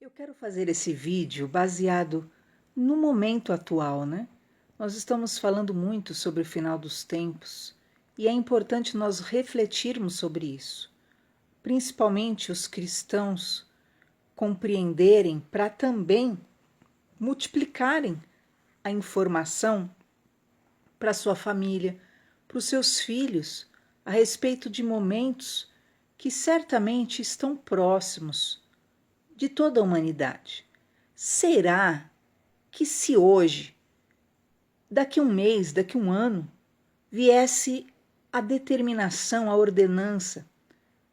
Eu quero fazer esse vídeo baseado no momento atual, né? Nós estamos falando muito sobre o final dos tempos e é importante nós refletirmos sobre isso, principalmente os cristãos compreenderem para também multiplicarem a informação para sua família, para os seus filhos, a respeito de momentos que certamente estão próximos de toda a humanidade. Será que se hoje, daqui um mês, daqui um ano, viesse a determinação, a ordenança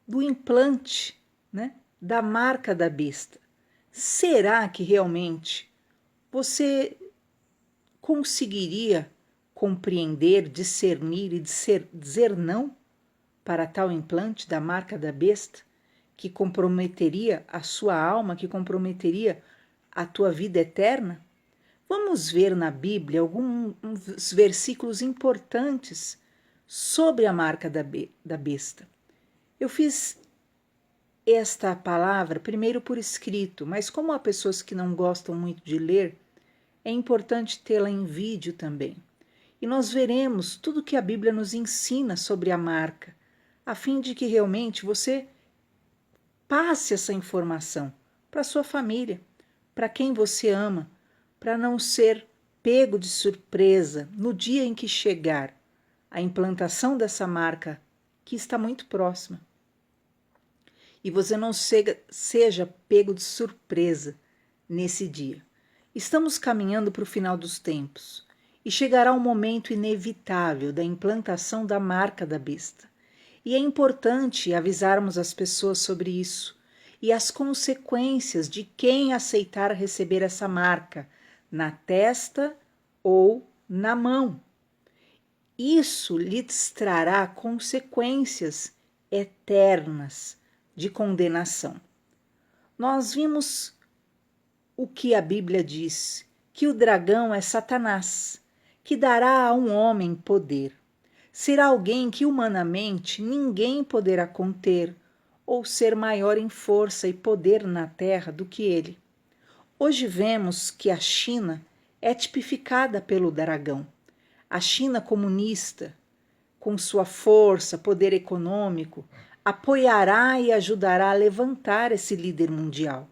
do implante, né, da marca da besta, será que realmente você conseguiria compreender, discernir e dizer não para tal implante da marca da besta, que comprometeria a sua alma, que comprometeria a tua vida eterna? Vamos ver na Bíblia alguns versículos importantes sobre a marca da besta. Eu fiz esta palavra primeiro por escrito, mas como há pessoas que não gostam muito de ler, é importante tê-la em vídeo também. E nós veremos tudo que a Bíblia nos ensina sobre a marca, a fim de que realmente você passe essa informação para sua família, para quem você ama, para não ser pego de surpresa no dia em que chegar a implantação dessa marca, que está muito próxima. E você não seja pego de surpresa nesse dia. Estamos caminhando para o final dos tempos e chegará um momento inevitável da implantação da marca da besta. E é importante avisarmos as pessoas sobre isso e as consequências de quem aceitar receber essa marca na testa ou na mão. Isso lhes trará consequências eternas de condenação. Nós vimos o que a Bíblia diz, que o dragão é Satanás, que dará a um homem poder. Será alguém que humanamente ninguém poderá conter ou ser maior em força e poder na terra do que ele. Hoje vemos que a China é tipificada pelo dragão. A China comunista, com sua força, poder econômico, apoiará e ajudará a levantar esse líder mundial.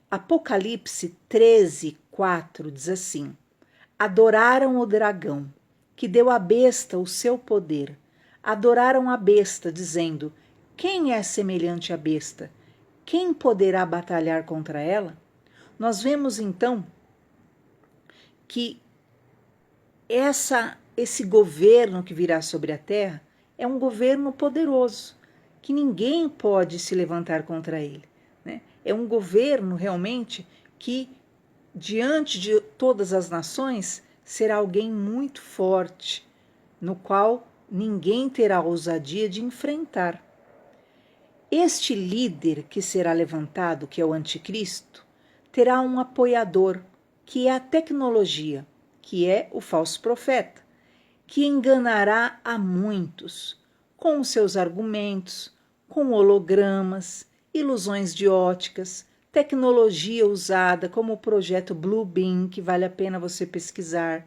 Apocalipse 13:4 diz assim: adoraram o dragão, que deu à besta o seu poder. Adoraram a besta, dizendo: quem é semelhante à besta? Quem poderá batalhar contra ela? Nós vemos então que esse governo que virá sobre a terra é um governo poderoso, que ninguém pode se levantar contra ele, né? É um governo realmente que, diante de todas as nações, será alguém muito forte, no qual ninguém terá ousadia de enfrentar. Este líder que será levantado, que é o anticristo, terá um apoiador, que é a tecnologia, que é o falso profeta, que enganará a muitos com os seus argumentos, com hologramas, ilusões de óticas, tecnologia usada como o projeto Blue Beam, que vale a pena você pesquisar,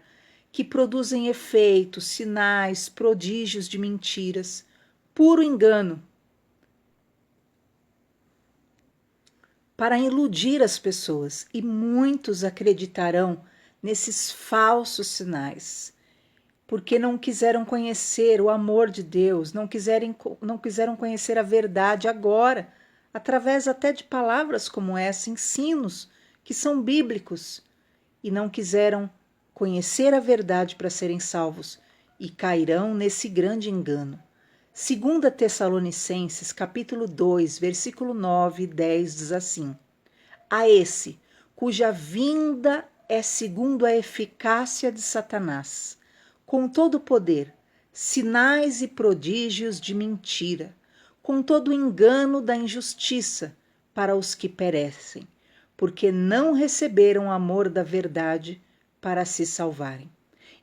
que produzem efeitos, sinais, prodígios de mentiras, puro engano, para iludir as pessoas, e muitos acreditarão nesses falsos sinais, porque não quiseram conhecer o amor de Deus, não quiseram conhecer a verdade agora, através até de palavras como essa, ensinos que são bíblicos, e não quiseram conhecer a verdade para serem salvos, e cairão nesse grande engano. 2 Tessalonicenses, capítulo 2, versículo 9 e 10 diz assim: a esse, cuja vinda é segundo a eficácia de Satanás, com todo o poder, sinais e prodígios de mentira, com todo o engano da injustiça para os que perecem, porque não receberam o amor da verdade para se salvarem.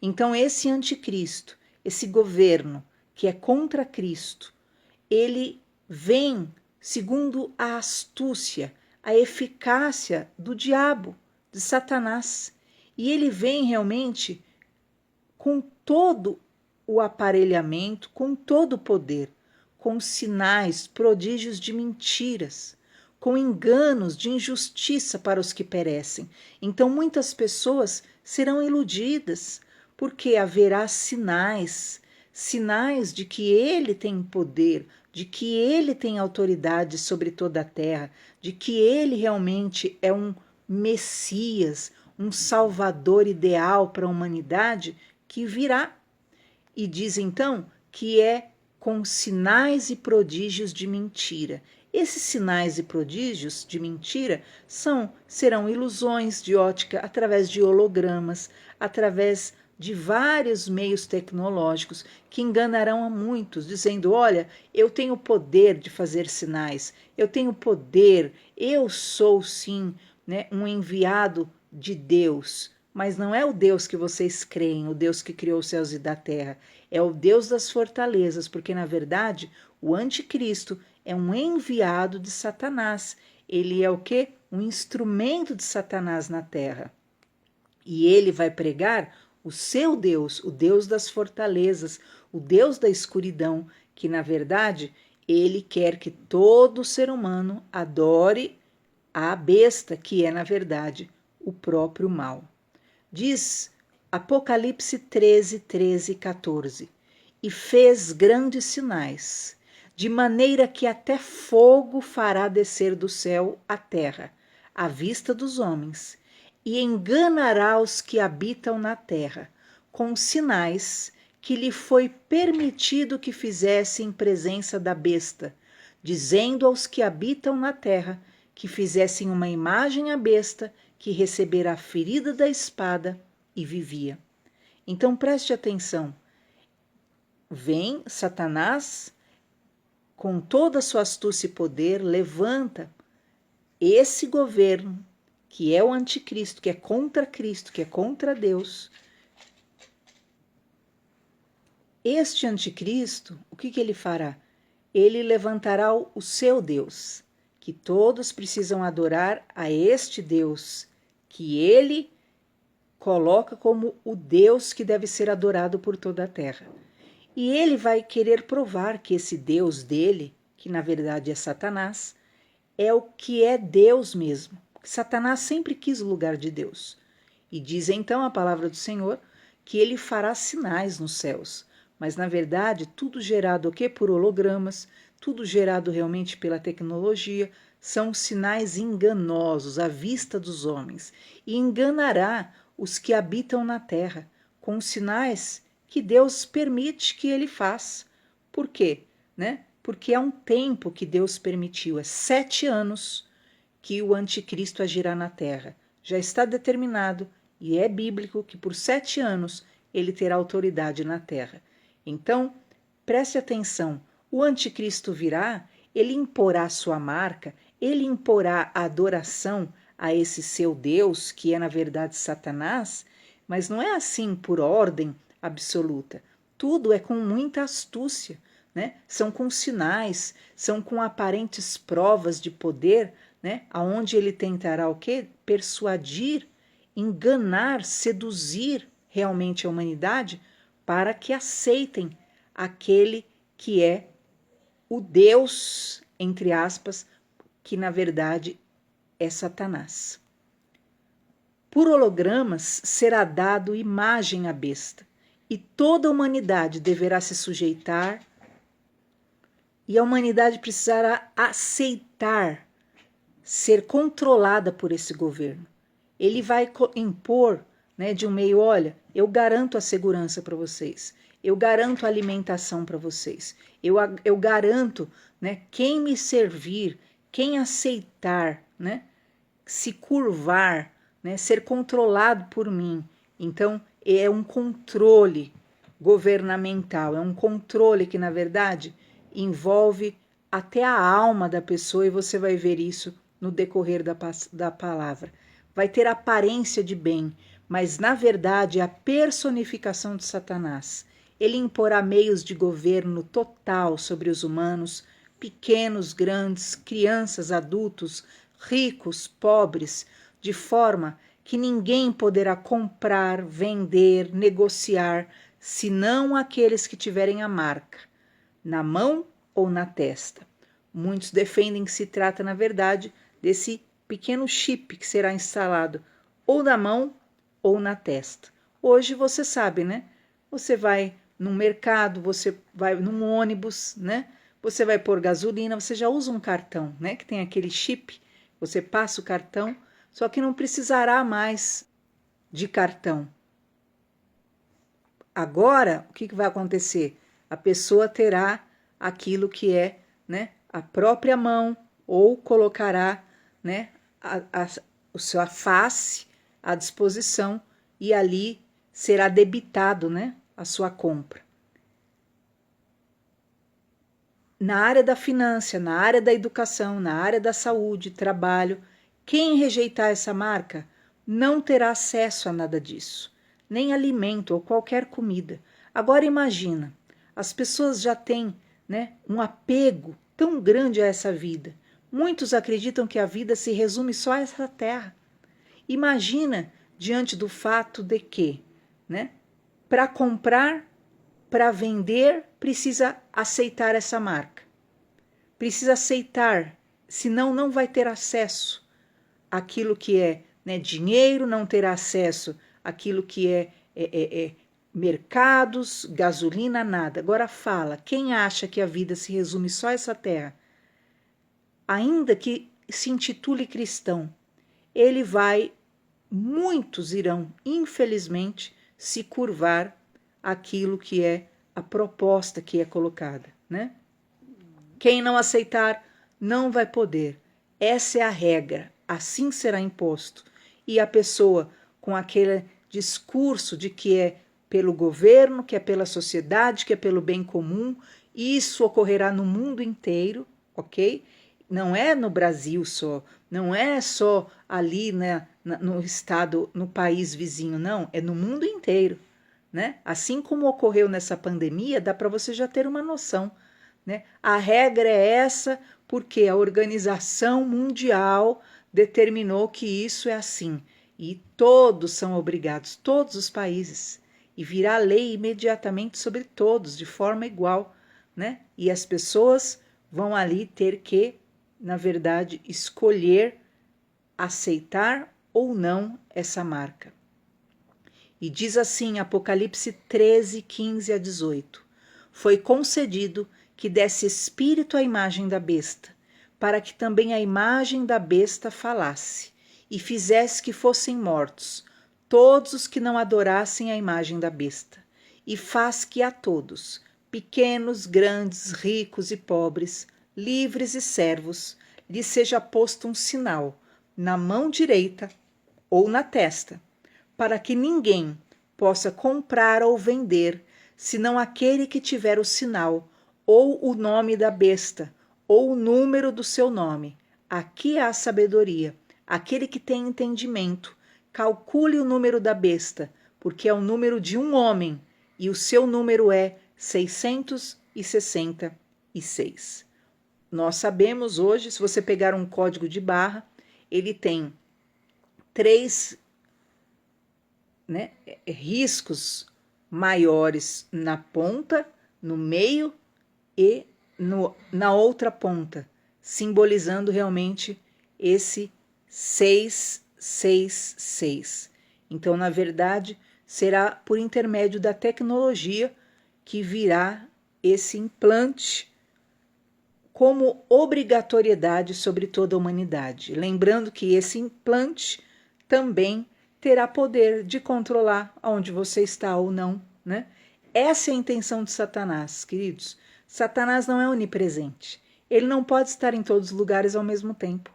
Então esse anticristo, esse governo que é contra Cristo, ele vem segundo a astúcia, a eficácia do diabo, de Satanás. E ele vem realmente com todo o aparelhamento, com todo o poder, com sinais, prodígios de mentiras, com enganos de injustiça para os que perecem. Então muitas pessoas serão iludidas, porque haverá sinais, sinais de que ele tem poder, de que ele tem autoridade sobre toda a terra, de que ele realmente é um Messias, um Salvador ideal para a humanidade que virá. E diz então que é com sinais e prodígios de mentira. Esses sinais e prodígios de mentira serão ilusões de ótica através de hologramas, através de vários meios tecnológicos que enganarão a muitos, dizendo: olha, eu tenho poder de fazer sinais, eu tenho poder, eu sou sim, né, um enviado de Deus. Mas não é o Deus que vocês creem, o Deus que criou os céus e da terra. É o Deus das fortalezas, porque na verdade o anticristo é um enviado de Satanás. Ele é o quê? Um instrumento de Satanás na terra. E ele vai pregar o seu Deus, o Deus das fortalezas, o Deus da escuridão, que na verdade ele quer que todo ser humano adore a besta, que é na verdade o próprio mal. Diz Apocalipse 13, 13 e 14: e fez grandes sinais, de maneira que até fogo fará descer do céu à terra, à vista dos homens, e enganará os que habitam na terra, com sinais que lhe foi permitido que fizesse em presença da besta, dizendo aos que habitam na terra que fizessem uma imagem à besta, que recebera a ferida da espada e vivia. Então preste atenção. Vem Satanás com toda a sua astúcia e poder, levanta esse governo que é o anticristo, que é contra Cristo, que é contra Deus. Este anticristo, o que ele fará? Ele levantará o seu Deus, que todos precisam adorar a este Deus, que ele coloca como o Deus que deve ser adorado por toda a terra. E ele vai querer provar que esse Deus dele, que na verdade é Satanás, é o que é Deus mesmo. Satanás sempre quis o lugar de Deus. E diz então a palavra do Senhor que ele fará sinais nos céus. Mas na verdade tudo gerado o quê? Por hologramas, tudo gerado realmente pela tecnologia, são sinais enganosos à vista dos homens. E enganará os que habitam na terra com sinais que Deus permite que ele faça. Por quê? Porque é um tempo que Deus permitiu, é 7 anos que o anticristo agirá na terra. Já está determinado e é bíblico que por 7 anos ele terá autoridade na terra. Então, preste atenção, o anticristo virá, ele imporá sua marca, ele imporá a adoração a esse seu Deus, que é na verdade Satanás, mas não é assim por ordem absoluta. Tudo é com muita astúcia, né? São com sinais, são com aparentes provas de poder, né? Aonde ele tentará o quê? Persuadir, enganar, seduzir realmente a humanidade para que aceitem aquele que é o Deus, entre aspas, que na verdade é Satanás. Por hologramas será dado imagem à besta, e toda a humanidade deverá se sujeitar, e a humanidade precisará aceitar ser controlada por esse governo. Ele vai impor, né, de um meio: olha, eu garanto a segurança para vocês, eu garanto a alimentação para vocês, eu garanto, né, quem me servir, quem aceitar, né, se curvar, né, ser controlado por mim. Então é um controle governamental, é um controle que na verdade envolve até a alma da pessoa, e você vai ver isso no decorrer da palavra. Vai ter aparência de bem, mas na verdade é a personificação de Satanás. Ele imporá meios de governo total sobre os humanos, pequenos, grandes, crianças, adultos, ricos, pobres, de forma que ninguém poderá comprar, vender, negociar, senão aqueles que tiverem a marca, na mão ou na testa. Muitos defendem que se trata, na verdade, desse pequeno chip que será instalado ou na mão ou na testa. Hoje você sabe, né? Você vai no mercado, você vai num ônibus, né? Você vai pôr gasolina, você já usa um cartão, né? Que tem aquele chip, você passa o cartão, só que não precisará mais de cartão. Agora, o que vai acontecer? A pessoa terá aquilo que é, né, a própria mão, ou colocará, né, a sua face à disposição e ali será debitado, né, a sua compra. Na área da finança, na área da educação, na área da saúde, trabalho, quem rejeitar essa marca não terá acesso a nada disso, nem alimento ou qualquer comida. Agora imagina, as pessoas já têm, né, um apego tão grande a essa vida. Muitos acreditam que a vida se resume só a essa terra. Imagina diante do fato de que, né, para comprar, para vender, precisa aceitar essa marca. Precisa aceitar, senão não vai ter acesso àquilo que é, né, dinheiro, não terá acesso àquilo que é mercados, gasolina, nada. Agora fala, quem acha que a vida se resume só a essa terra, ainda que se intitule cristão, muitos irão, infelizmente, se curvar àquilo que é a proposta que é colocada, né? Quem não aceitar não vai poder. Essa é a regra, assim será imposto. E a pessoa com aquele discurso de que é pelo governo, que é pela sociedade, que é pelo bem comum, isso ocorrerá no mundo inteiro, ok? Não é no Brasil só, não é só ali, né, no estado, no país vizinho, não, é no mundo inteiro, né? Assim como ocorreu nessa pandemia, dá para você já ter uma noção, né? A regra é essa porque a Organização Mundial determinou que isso é assim e todos são obrigados, todos os países, e virá lei imediatamente sobre todos de forma igual, né? E as pessoas vão ali ter que, na verdade, escolher aceitar ou não essa marca. E diz assim, Apocalipse 13, 15 a 18: Foi concedido que desse espírito à imagem da besta, para que também a imagem da besta falasse, e fizesse que fossem mortos todos os que não adorassem a imagem da besta, e faz que a todos, pequenos, grandes, ricos e pobres, livres e servos, lhes seja posto um sinal na mão direita ou na testa, para que ninguém possa comprar ou vender, senão aquele que tiver o sinal, ou o nome da besta, ou o número do seu nome. Aqui há sabedoria. Aquele que tem entendimento, calcule o número da besta, porque é o número de um homem, e o seu número é 666. Nós sabemos hoje, se você pegar um código de barra, ele tem 3, né, riscos maiores na ponta, no meio e na outra ponta, simbolizando realmente esse 666. Então, na verdade, será por intermédio da tecnologia que virá esse implante como obrigatoriedade sobre toda a humanidade. Lembrando que esse implante também terá poder de controlar onde você está ou não, né? Essa é a intenção de Satanás, queridos. Satanás não é onipresente. Ele não pode estar em todos os lugares ao mesmo tempo.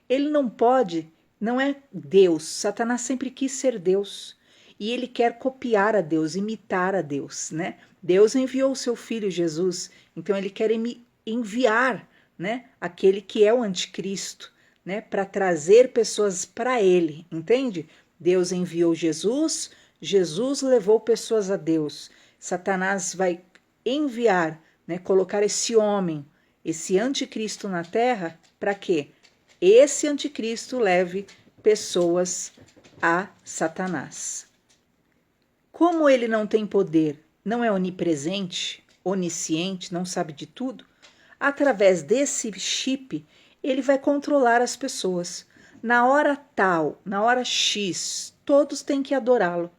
Ele não pode, não é Deus. Satanás sempre quis ser Deus. E ele quer copiar a Deus, imitar a Deus, né? Deus enviou o seu filho Jesus, então ele quer enviar, né, aquele que é o anticristo, né, para trazer pessoas para ele, entende? Deus enviou Jesus, Jesus levou pessoas a Deus. Satanás vai enviar, né, colocar esse homem, esse anticristo na terra, para quê? esse anticristo leve pessoas a Satanás. Como ele não tem poder, não é onipresente, onisciente, não sabe de tudo, através desse chip, ele vai controlar as pessoas. Na hora tal, na hora X, todos têm que adorá-lo.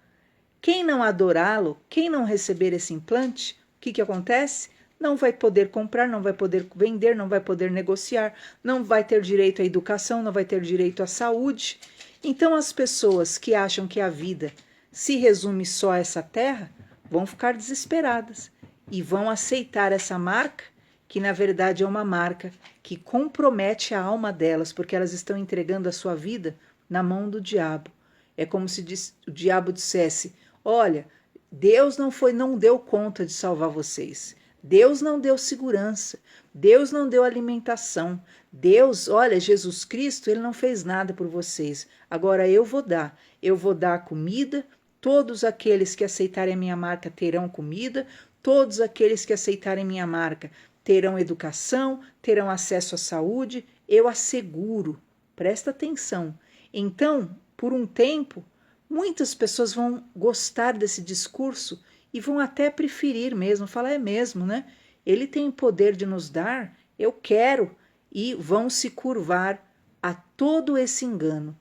Quem não adorá-lo, quem não receber esse implante, o que acontece? Não vai poder comprar, não vai poder vender, não vai poder negociar, não vai ter direito à educação, não vai ter direito à saúde. Então as pessoas que acham que a vida se resume só a essa terra, vão ficar desesperadas e vão aceitar essa marca, que na verdade é uma marca que compromete a alma delas, porque elas estão entregando a sua vida na mão do diabo. É como se o diabo dissesse: olha, Deus não deu conta de salvar vocês. Deus não deu segurança. Deus não deu alimentação. Deus, olha, Jesus Cristo, ele não fez nada por vocês. Agora eu vou dar. Eu vou dar comida. Todos aqueles que aceitarem a minha marca terão comida. Todos aqueles que aceitarem minha marca terão educação, terão acesso à saúde. Eu asseguro. Presta atenção. Então, por um tempo, muitas pessoas vão gostar desse discurso e vão até preferir mesmo, falar: é mesmo, né? Ele tem o poder de nos dar, eu quero, e vão se curvar a todo esse engano.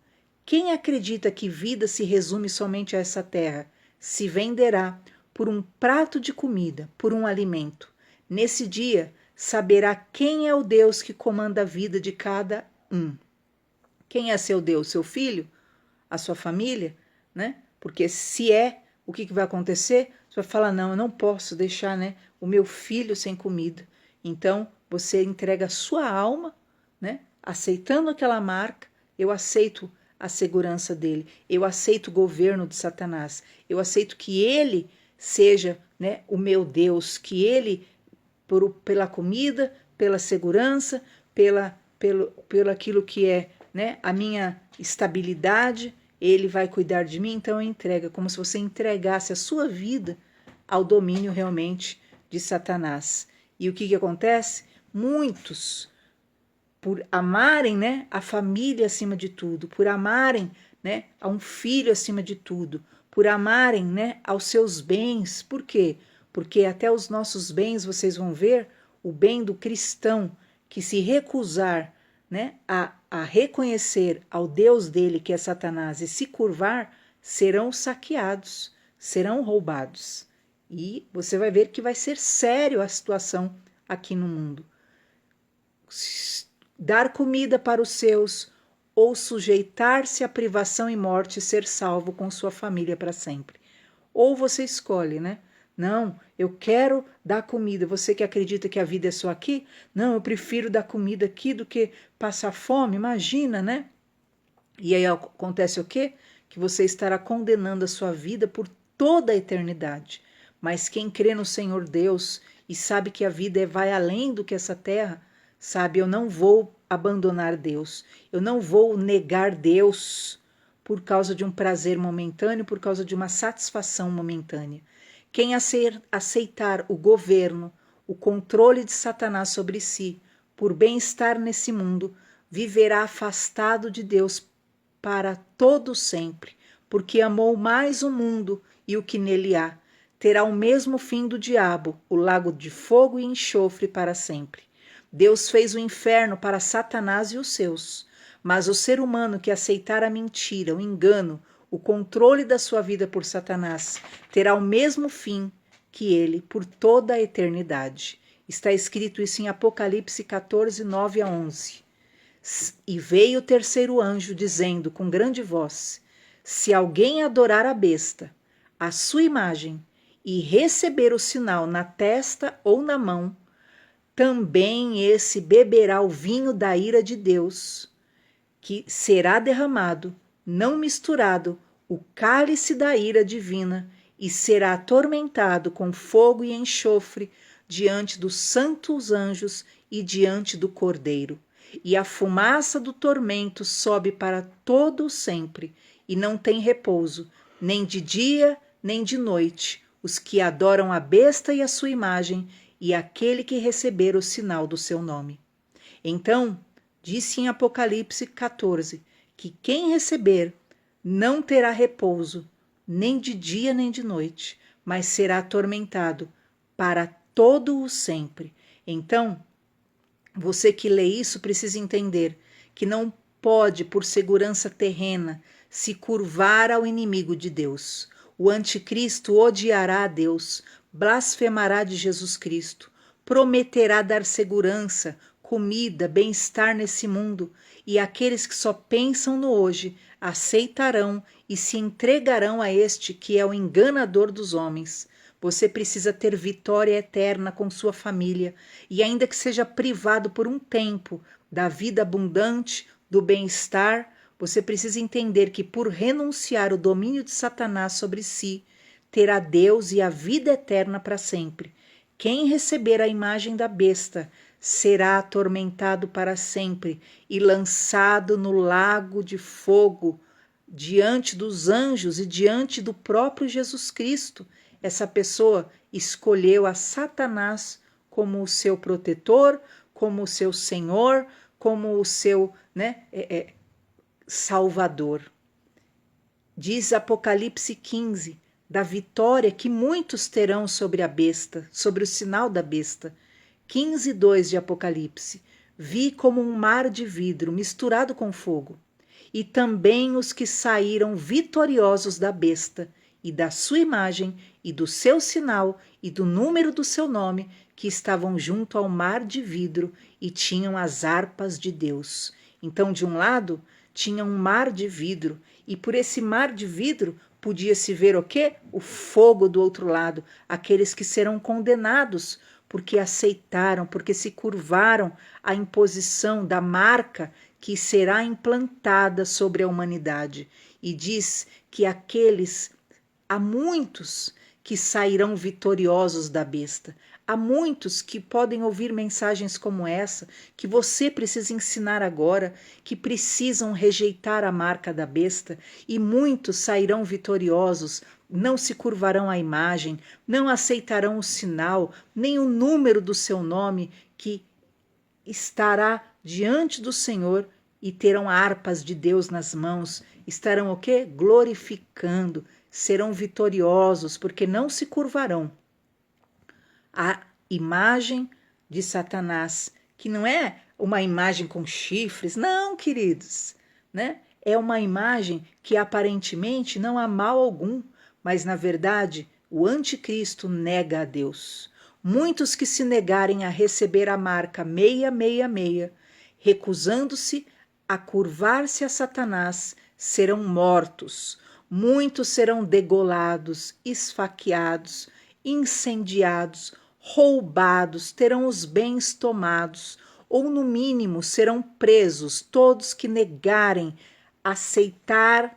Quem acredita que vida se resume somente a essa terra, se venderá por um prato de comida, por um alimento. Nesse dia, saberá quem é o Deus que comanda a vida de cada um. Quem é seu Deus? Seu filho? A sua família? Né? Porque se é, o que vai acontecer? Você vai falar: não, eu não posso deixar, né, o meu filho sem comida. Então, você entrega a sua alma, né, aceitando aquela marca. Eu aceito a segurança dele, eu aceito o governo de Satanás, eu aceito que ele seja, né, o meu Deus, que ele, pela comida, pela segurança, pelo aquilo que é, né, a minha estabilidade, ele vai cuidar de mim. Então entrega, como se você entregasse a sua vida ao domínio realmente de Satanás. E o que acontece? Muitos, por amarem, né, a família acima de tudo, por amarem, né, a um filho acima de tudo, por amarem, né, aos seus bens. Por quê? Porque até os nossos bens, vocês vão ver, o bem do cristão que se recusar, né, a reconhecer ao Deus dele, que é Satanás, e se curvar, serão saqueados, serão roubados. E você vai ver que vai ser sério a situação aqui no mundo. Dar comida para os seus ou sujeitar-se à privação e morte e ser salvo com sua família para sempre. Ou você escolhe, né? Não, eu quero dar comida. Você que acredita que a vida é só aqui? Não, eu prefiro dar comida aqui do que passar fome. Imagina, né? E aí acontece o quê? Que você estará condenando a sua vida por toda a eternidade. Mas quem crê no Senhor Deus e sabe que a vida vai além do que essa terra, sabe, eu não vou abandonar Deus. Eu não vou negar Deus por causa de um prazer momentâneo, por causa de uma satisfação momentânea. Quem aceitar o governo, o controle de Satanás sobre si, por bem-estar nesse mundo, viverá afastado de Deus para todo sempre, porque amou mais o mundo e o que nele há. Terá o mesmo fim do diabo, o lago de fogo e enxofre para sempre. Deus fez o inferno para Satanás e os seus, mas o ser humano que aceitar a mentira, o engano, o controle da sua vida por Satanás, terá o mesmo fim que ele por toda a eternidade. Está escrito isso em Apocalipse 14, 9 a 11. E veio o terceiro anjo dizendo com grande voz: se alguém adorar a besta, a sua imagem, e receber o sinal na testa ou na mão, também esse beberá o vinho da ira de Deus, que será derramado, não misturado, o cálice da ira divina, e será atormentado com fogo e enxofre diante dos santos anjos e diante do Cordeiro. E a fumaça do tormento sobe para todo o sempre, e não tem repouso, nem de dia, nem de noite, os que adoram a besta e a sua imagem, e aquele que receber o sinal do seu nome. Então disse em Apocalipse 14 que quem receber não terá repouso, nem de dia nem de noite, mas será atormentado para todo o sempre. Então, você que lê isso precisa entender que não pode, por segurança terrena, se curvar ao inimigo de Deus. O anticristo odiará a Deus, blasfemará de Jesus Cristo, prometerá dar segurança, comida, bem-estar nesse mundo, e aqueles que só pensam no hoje aceitarão e se entregarão a este que é o enganador dos homens. Você precisa ter vitória eterna com sua família, e ainda que seja privado por um tempo da vida abundante, do bem-estar, você precisa entender que por renunciar o domínio de Satanás sobre si, terá Deus e a vida eterna para sempre. Quem receber a imagem da besta será atormentado para sempre e lançado no lago de fogo, diante dos anjos e diante do próprio Jesus Cristo. Essa pessoa escolheu a Satanás como o seu protetor, como o seu senhor, como o seu salvador. Diz Apocalipse 15 da vitória que muitos terão sobre a besta, sobre o sinal da besta. 15:2 de Apocalipse. Vi como um mar de vidro misturado com fogo, e também os que saíram vitoriosos da besta, e da sua imagem, e do seu sinal, e do número do seu nome, que estavam junto ao mar de vidro, e tinham as harpas de Deus. Então, de um lado, tinha um mar de vidro, e por esse mar de vidro podia-se ver o quê? O fogo do outro lado, aqueles que serão condenados, porque aceitaram, porque se curvaram à imposição da marca que será implantada sobre a humanidade. E diz que há muitos que sairão vitoriosos da besta. Há muitos que podem ouvir mensagens como essa, que você precisa ensinar agora, que precisam rejeitar a marca da besta, e muitos sairão vitoriosos, não se curvarão à imagem, não aceitarão o sinal, nem o número do seu nome, que estará diante do Senhor, e terão harpas de Deus nas mãos, estarão o quê? Glorificando, serão vitoriosos, porque não se curvarão à imagem de Satanás, que não é uma imagem com chifres, não, queridos, né? É uma imagem que aparentemente não há mal algum, mas na verdade o anticristo nega a Deus. Muitos que se negarem a receber a marca 666, recusando-se a curvar-se a Satanás, serão mortos. Muitos serão degolados, esfaqueados, incendiados, roubados, terão os bens tomados, ou no mínimo serão presos todos que negarem aceitar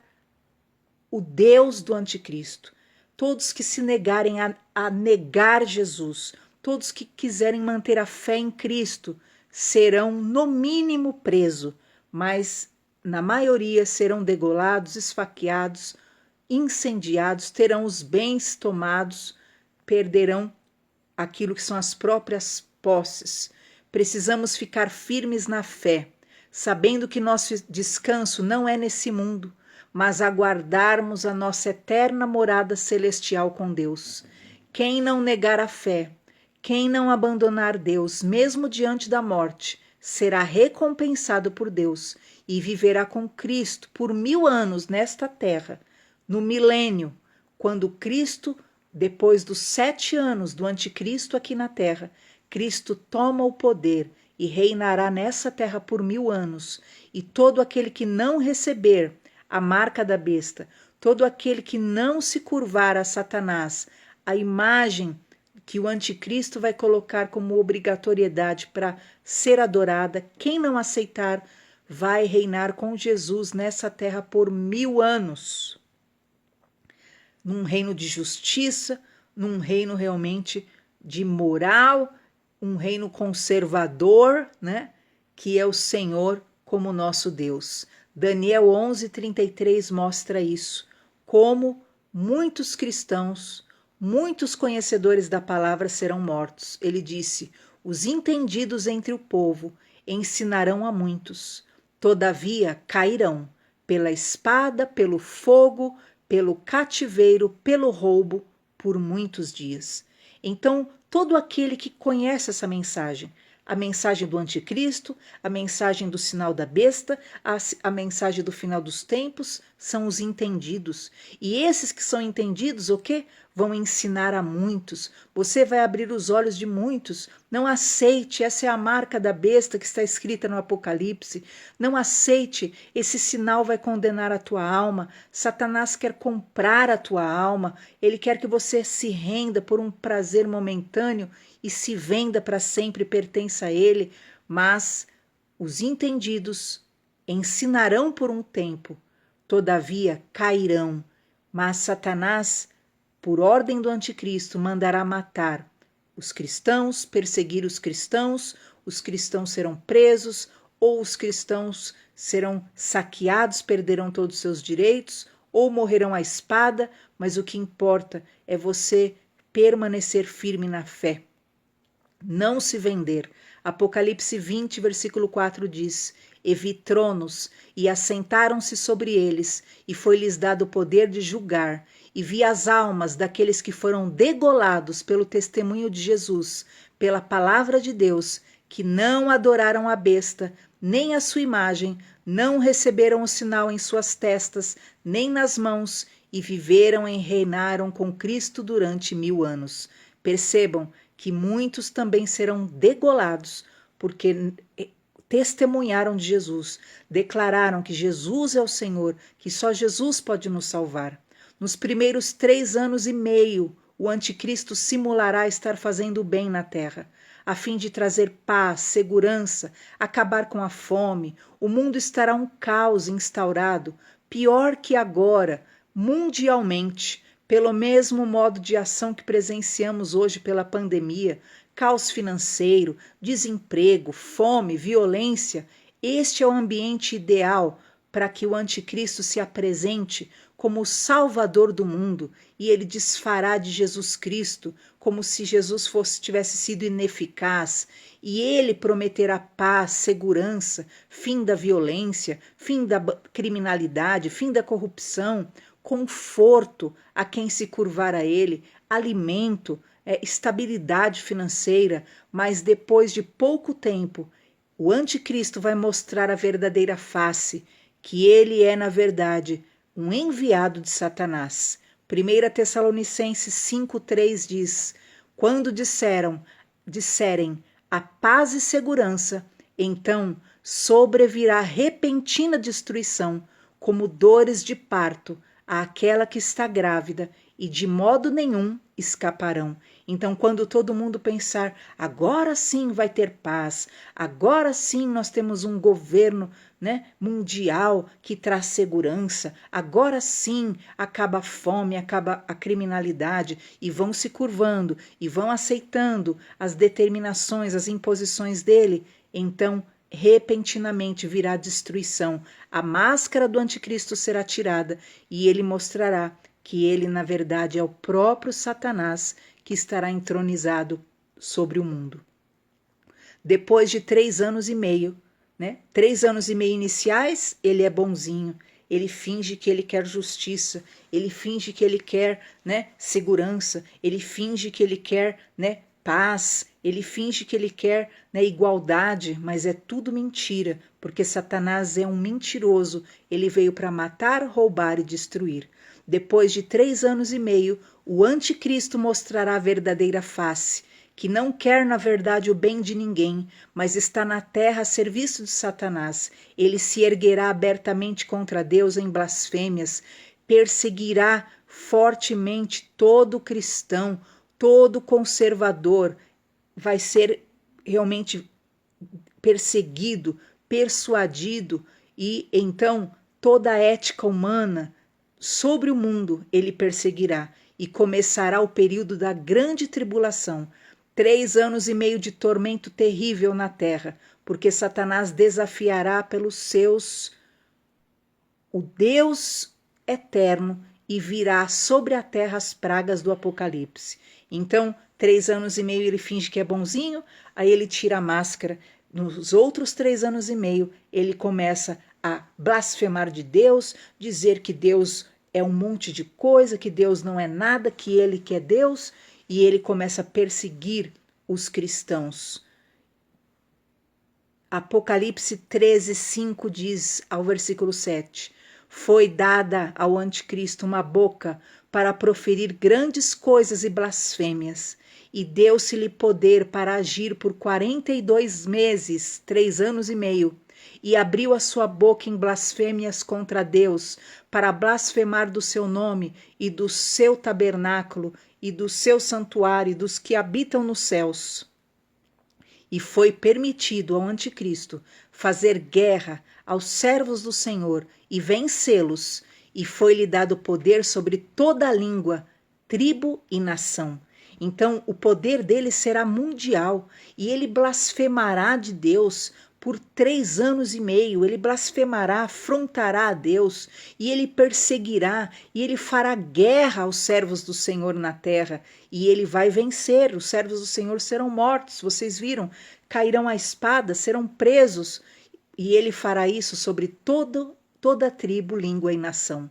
o Deus do anticristo, todos que se negarem a negar Jesus, todos que quiserem manter a fé em Cristo, serão no mínimo presos, mas na maioria serão degolados, esfaqueados, incendiados, terão os bens tomados, perderão aquilo que são as próprias posses. Precisamos ficar firmes na fé, sabendo que nosso descanso não é nesse mundo, mas aguardarmos a nossa eterna morada celestial com Deus. Quem não negar a fé, quem não abandonar Deus, mesmo diante da morte, será recompensado por Deus e viverá com Cristo por 1000 anos nesta terra. No milênio, quando Cristo, depois dos 7 anos do anticristo aqui na terra, Cristo toma o poder e reinará nessa terra por 1000 anos, e todo aquele que não receber a marca da besta, todo aquele que não se curvar a Satanás, a imagem que o anticristo vai colocar como obrigatoriedade para ser adorada, quem não aceitar vai reinar com Jesus nessa terra por 1000 anos. Num reino de justiça, num reino realmente de moral, um reino conservador, né? Que é o Senhor como nosso Deus. Daniel 11:33 mostra isso, como muitos cristãos, muitos conhecedores da palavra serão mortos. Ele disse: os entendidos entre o povo ensinarão a muitos. Todavia cairão pela espada, pelo fogo, pelo cativeiro, pelo roubo, por muitos dias. Então, todo aquele que conhece essa mensagem, a mensagem do anticristo, a mensagem do sinal da besta, a mensagem do final dos tempos, são os entendidos. E esses que são entendidos, o quê? Vão ensinar a muitos. Você vai abrir os olhos de muitos. Não aceite, essa é a marca da besta que está escrita no Apocalipse. Não aceite, esse sinal vai condenar a tua alma. Satanás quer comprar a tua alma. Ele quer que você se renda por um prazer momentâneo e se venda para sempre, pertença a ele. Mas os entendidos ensinarão por um tempo, todavia cairão. Mas Satanás, por ordem do anticristo, mandará matar os cristãos, perseguir os cristãos serão presos, ou os cristãos serão saqueados, perderão todos os seus direitos, ou morrerão à espada, mas o que importa é você permanecer firme na fé. Não se vender. Apocalipse 20, versículo 4 diz: E vi tronos, e assentaram-se sobre eles, e foi-lhes dado o poder de julgar, e vi as almas daqueles que foram degolados pelo testemunho de Jesus, pela palavra de Deus, que não adoraram a besta, nem a sua imagem, não receberam o sinal em suas testas, nem nas mãos, e viveram e reinaram com Cristo durante 1000 anos. Percebam que muitos também serão degolados, porque testemunharam de Jesus, declararam que Jesus é o Senhor, que só Jesus pode nos salvar. Nos primeiros 3 anos e meio, o anticristo simulará estar fazendo o bem na terra, a fim de trazer paz, segurança, acabar com a fome. O mundo estará um caos instaurado, pior que agora, mundialmente, pelo mesmo modo de ação que presenciamos hoje pela pandemia, caos financeiro, desemprego, fome, violência. Este é o ambiente ideal para que o anticristo se apresente como o salvador do mundo, e ele desfará de Jesus Cristo como se Jesus tivesse sido ineficaz, e ele prometerá paz, segurança, fim da violência, fim da criminalidade, fim da corrupção, conforto a quem se curvar a ele, alimento, estabilidade financeira. Mas depois de pouco tempo, o anticristo vai mostrar a verdadeira face, que ele é, na verdade, um enviado de Satanás. 1 Tessalonicenses 5,3 diz: quando disserem a paz e segurança, então sobrevirá repentina destruição, como dores de parto, àquela que está grávida, e de modo nenhum escaparão. Então, quando todo mundo pensar, agora sim vai ter paz, agora sim nós temos um governo, mundial que traz segurança, agora sim acaba a fome, acaba a criminalidade, e vão se curvando e vão aceitando as determinações, as imposições dele, então repentinamente virá destruição. A máscara do anticristo será tirada e ele mostrará que ele, na verdade, é o próprio Satanás que estará entronizado sobre o mundo. Depois de 3 anos e meio, 3 anos e meio iniciais, ele é bonzinho, ele finge que ele quer justiça, ele finge que ele quer segurança, ele finge que ele quer paz, ele finge que ele quer igualdade, mas é tudo mentira, porque Satanás é um mentiroso, ele veio para matar, roubar e destruir. Depois de 3 anos e meio, o anticristo mostrará a verdadeira face, que não quer na verdade o bem de ninguém, mas está na terra a serviço de Satanás. Ele se erguerá abertamente contra Deus em blasfêmias, perseguirá fortemente todo cristão, todo conservador, vai ser realmente perseguido, persuadido, e então toda a ética humana sobre o mundo ele perseguirá, e começará o período da grande tribulação, 3 anos e meio de tormento terrível na terra, porque Satanás desafiará pelos seus o Deus eterno e virá sobre a terra as pragas do Apocalipse. Então, 3 anos e meio ele finge que é bonzinho, aí ele tira a máscara, nos outros 3 anos e meio, ele começa a blasfemar de Deus, dizer que Deus é um monte de coisa, que Deus não é nada, que ele que é Deus, e ele começa a perseguir os cristãos. Apocalipse 13:5 diz ao versículo 7: foi dada ao anticristo uma boca para proferir grandes coisas e blasfêmias, e deu-se-lhe poder para agir por 42 meses, 3 anos e meio, e abriu a sua boca em blasfêmias contra Deus, para blasfemar do seu nome e do seu tabernáculo e do seu santuário e dos que habitam nos céus. E foi permitido ao anticristo fazer guerra aos servos do Senhor e vencê-los, e foi-lhe dado poder sobre toda a língua, tribo e nação. Então o poder dele será mundial, e ele blasfemará de Deus por 3 anos e meio, ele blasfemará, afrontará a Deus, e ele perseguirá, e ele fará guerra aos servos do Senhor na terra, e ele vai vencer. Os servos do Senhor serão mortos, vocês viram, cairão à espada, serão presos, e ele fará isso sobre toda a tribo, língua e nação.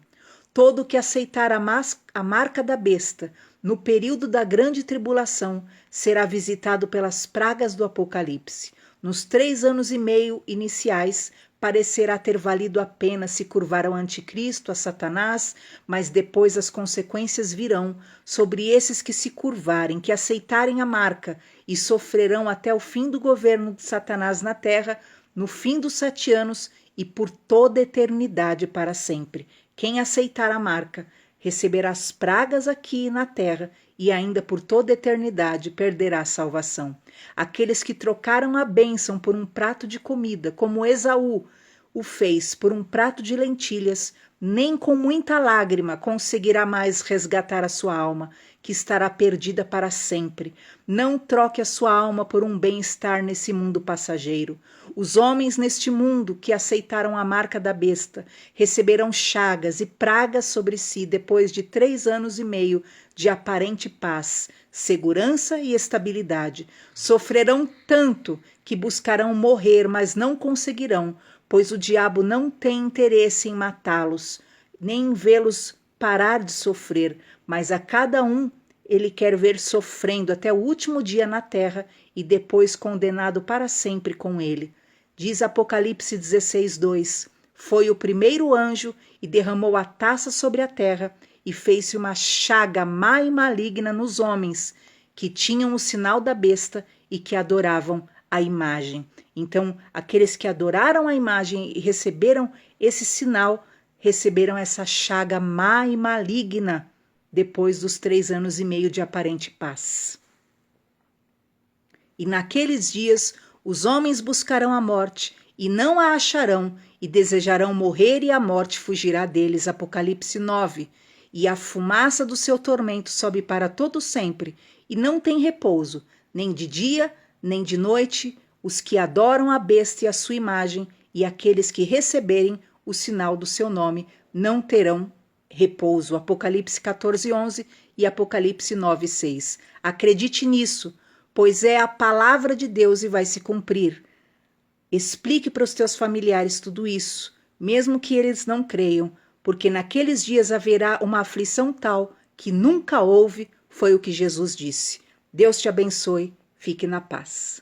Todo que aceitar a marca da besta no período da grande tribulação será visitado pelas pragas do Apocalipse. Nos 3 anos e meio iniciais, parecerá ter valido a pena se curvar ao anticristo, a Satanás, mas depois as consequências virão sobre esses que se curvarem, que aceitarem a marca, e sofrerão até o fim do governo de Satanás na terra, no fim dos 7 anos e por toda a eternidade para sempre. Quem aceitar a marca receberá as pragas aqui na terra e ainda por toda a eternidade perderá a salvação. Aqueles que trocaram a bênção por um prato de comida, como Esaú o fez por um prato de lentilhas, nem com muita lágrima conseguirá mais resgatar a sua alma, que estará perdida para sempre. Não troque a sua alma por um bem-estar nesse mundo passageiro. Os homens neste mundo que aceitaram a marca da besta receberão chagas e pragas sobre si depois de 3 anos e meio de aparente paz, segurança e estabilidade. Sofrerão tanto que buscarão morrer, mas não conseguirão, pois o diabo não tem interesse em matá-los, nem em vê-los parar de sofrer, mas a cada um ele quer ver sofrendo até o último dia na terra e depois condenado para sempre com ele. Diz Apocalipse 16:2: foi o primeiro anjo e derramou a taça sobre a terra e fez-se uma chaga má e maligna nos homens que tinham o sinal da besta e que adoravam a imagem. Então, aqueles que adoraram a imagem e receberam esse sinal, receberam essa chaga má e maligna depois dos 3 anos e meio de aparente paz. E naqueles dias os homens buscarão a morte e não a acharão, e desejarão morrer e a morte fugirá deles. Apocalipse 9. E a fumaça do seu tormento sobe para todo sempre, e não tem repouso, nem de dia, nem de noite, os que adoram a besta e a sua imagem, e aqueles que receberem o sinal do seu nome, não terão repouso. Apocalipse 14:11 e Apocalipse 9:6. Acredite nisso, pois é a palavra de Deus e vai se cumprir. Explique para os teus familiares tudo isso, mesmo que eles não creiam, porque naqueles dias haverá uma aflição tal que nunca houve, foi o que Jesus disse. Deus te abençoe, fique na paz.